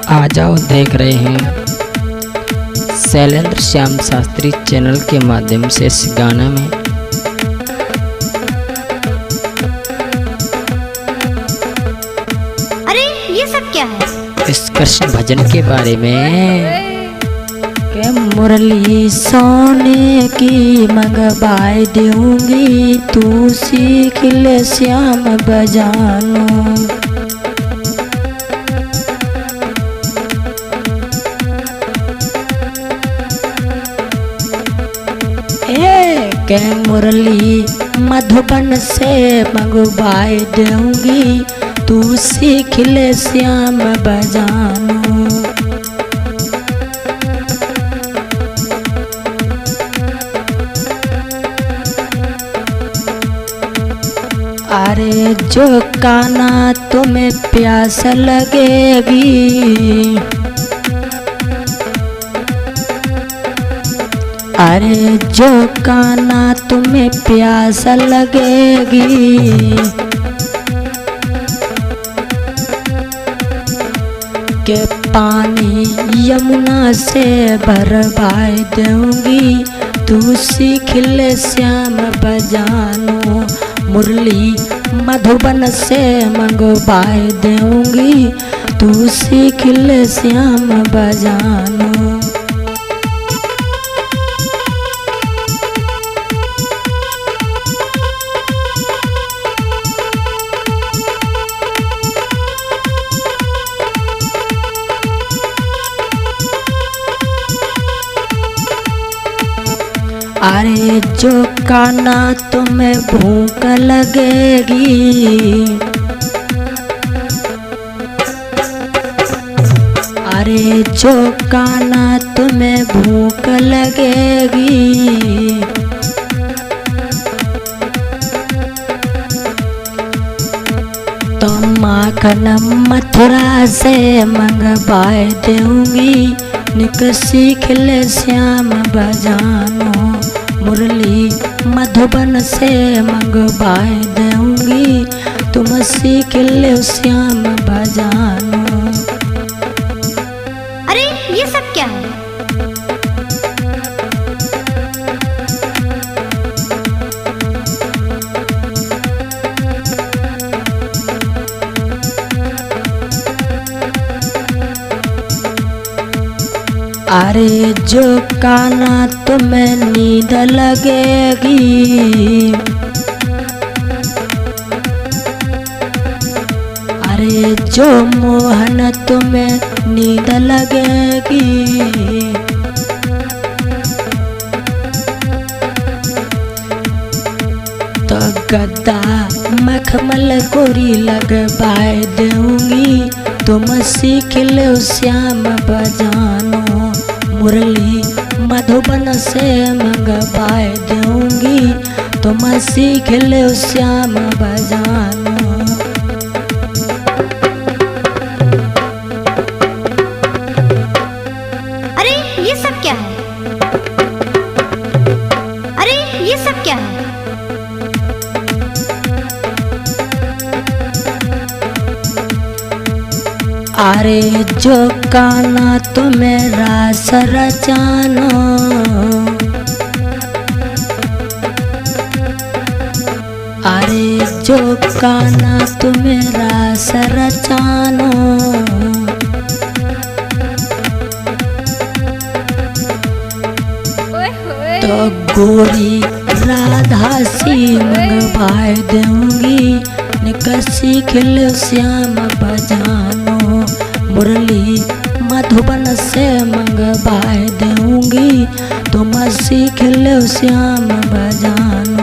आ जाओ देख रहे हैं शैलेंद्र श्याम शास्त्री चैनल के माध्यम से इस गाना में अरे ये सब क्या है? इस कृष्ण भजन के बारे में के मुरली सोने की मंगवाई दूंगी, तू सीख ले श्याम बजानो। के मुरली मधुबन से मंगवाई दूंगी, तू सीख ले श्याम बजानो। अरे जो काना तुम्हें प्यास लगेगी, अरे जो काना तुम्हें प्यास लगेगी, के पानी यमुना से भरवाई दूंगी, तू सीख ले श्याम बजानो। मुरली मधुबन से मंगवाई दूंगी, तू सीख ले श्याम बजानो। अरे जो काना तुम्हें भूख लगेगी, अरे जो काना तुम्हें भूख लगेगी, तो माखन मथुरा से मंगवाई दूंगी, निक सीख ले श्याम बजानो। मुरली मधुबन से मंगवाई दूंगी, तुम सीख ले श्याम बजानो। अरे ये सब क्या है? अरे जो काना तुम्हें नींद लगेगी, अरे जो मोहन तुम्हें नींद लगेगी, तो गद्दा मखमल गोरी लगवाई दूंगी, तुम सीख लो श्याम बजानो। मुरली मधुबन से मंगवाई दूंगी, तुम सीख लो श्याम बजानो। अरे ये सब क्या है? अरे ये सब क्या है? अरे जो काना तुम्हें रास रचानो, अरे जो काना तुम्हें रास रचानो, तो गोरी राधा सी मंगवाई दूंगी, निक सीख ले श्याम बजानो। मुरली मधुबन से मंगवाई दूंगी, तुम सीख लो श्याम बजानो।